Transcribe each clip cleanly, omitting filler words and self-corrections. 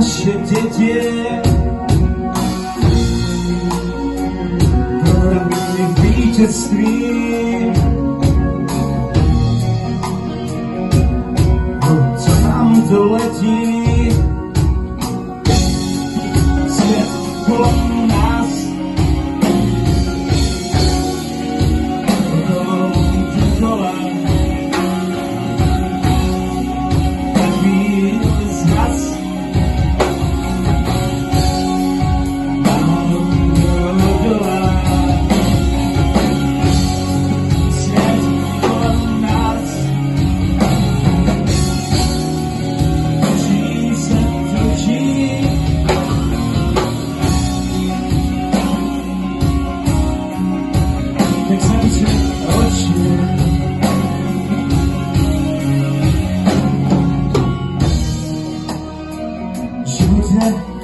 naše děti proradili vítězství. Co nám to letí, svět kolem nás, dokola.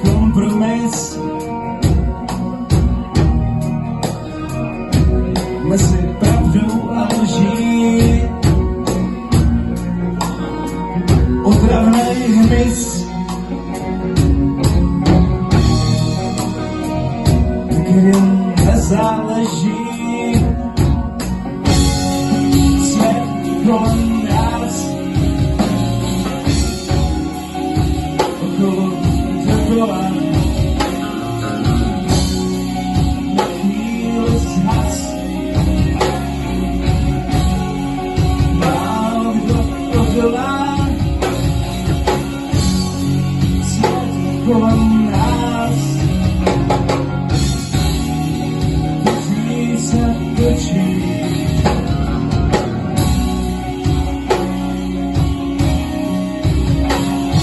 Kompromis mezi pravdou a lží, otravnej hmyz, kterým nezáleží. Svět kolem nás, okolo dokola. Kolem nás točí se točí.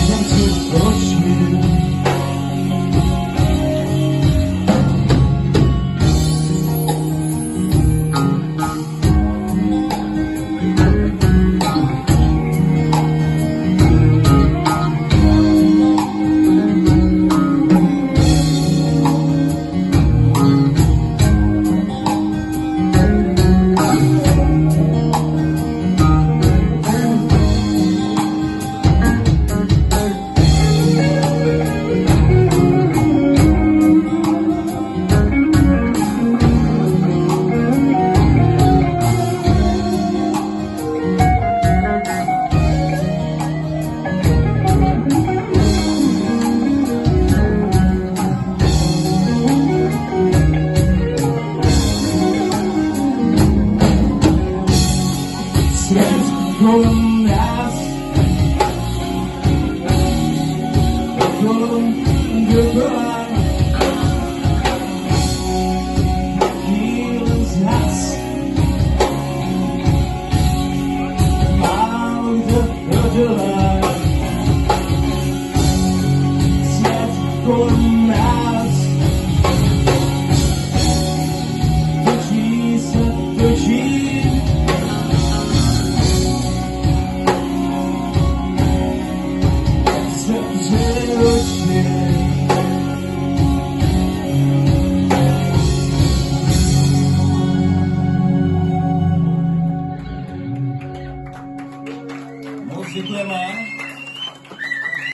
Zavři oči. Kolem nás, kolem dokola, chvíli z nás, málo kdo odolá. Svět kolem nás, točí se točí. Moc děkujeme.